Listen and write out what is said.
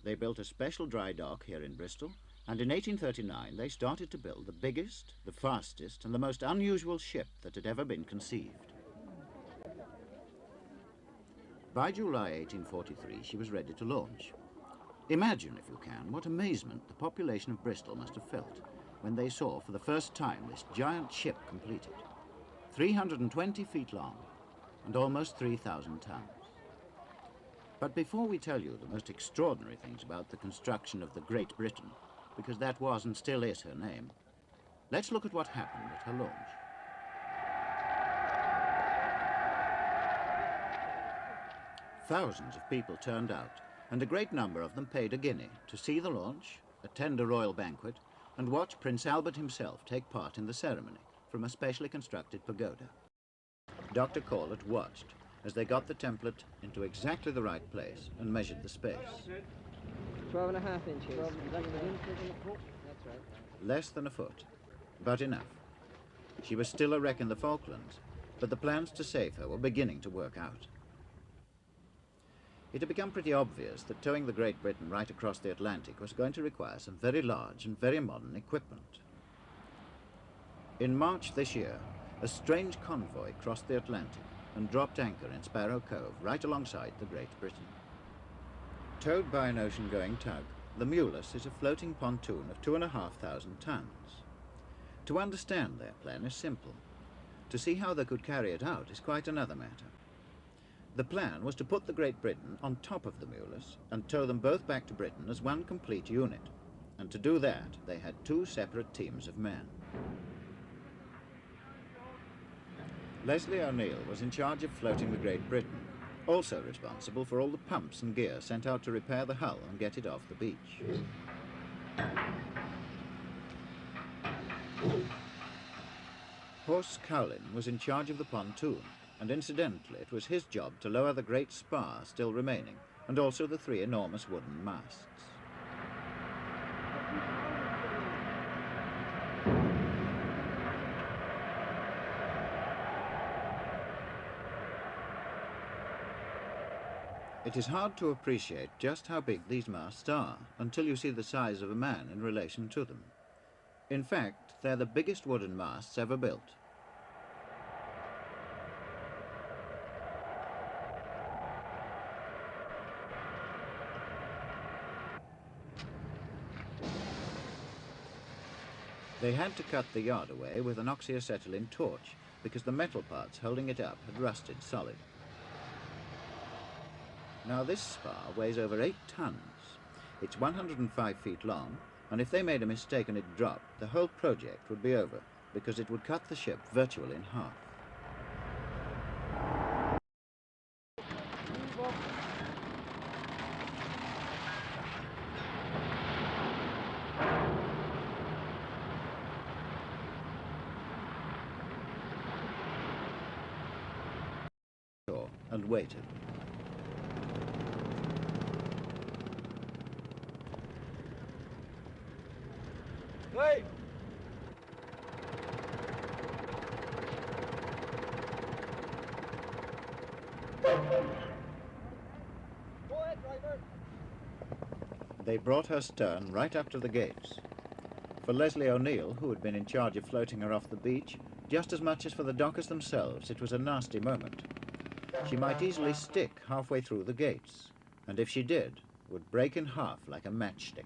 They built a special dry dock here in Bristol, and in 1839 they started to build the biggest, the fastest, and the most unusual ship that had ever been conceived. By July 1843, she was ready to launch. Imagine, if you can, what amazement the population of Bristol must have felt when they saw for the first time this giant ship completed, 320 feet long and almost 3,000 tons. But before we tell you the most extraordinary things about the construction of the Great Britain, because that was and still is her name, let's look at what happened at her launch. Thousands of people turned out, and a great number of them paid a guinea to see the launch, attend a royal banquet, and watch Prince Albert himself take part in the ceremony from a specially constructed pagoda. Dr. Corlett watched as they got the template into exactly the right place and measured the space. 12.5 inches. That's right. Less than a foot, but enough. She was still a wreck in the Falklands, but the plans to save her were beginning to work out. It had become pretty obvious that towing the Great Britain right across the Atlantic was going to require some very large and very modern equipment. In March this year, a strange convoy crossed the Atlantic and dropped anchor in Sparrow Cove, right alongside the Great Britain. Towed by an ocean-going tug, the Mulus is a floating pontoon of 2,500 tons. To understand their plan is simple. To see how they could carry it out is quite another matter. The plan was to put the Great Britain on top of the Mulus and tow them both back to Britain as one complete unit. And to do that, they had two separate teams of men. Leslie O'Neill was in charge of floating the Great Britain, also responsible for all the pumps and gear sent out to repair the hull and get it off the beach. Horse Cowlin was in charge of the pontoon, and incidentally it was his job to lower the great spar still remaining, and also the 3 enormous wooden masts. It is hard to appreciate just how big these masts are until you see the size of a man in relation to them. In fact, they're the biggest wooden masts ever built. They had to cut the yard away with an oxyacetylene torch because the metal parts holding it up had rusted solid. Now this spar weighs over 8 tons. It's 105 feet long, and if they made a mistake and it dropped, the whole project would be over because it would cut the ship virtually in half. And waited. Hey! Go ahead, driver. They brought her stern right up to the gates. For Leslie O'Neill, who had been in charge of floating her off the beach, just as much as for the dockers themselves, it was a nasty moment. She might easily stick halfway through the gates, and if she did, would break in half like a matchstick.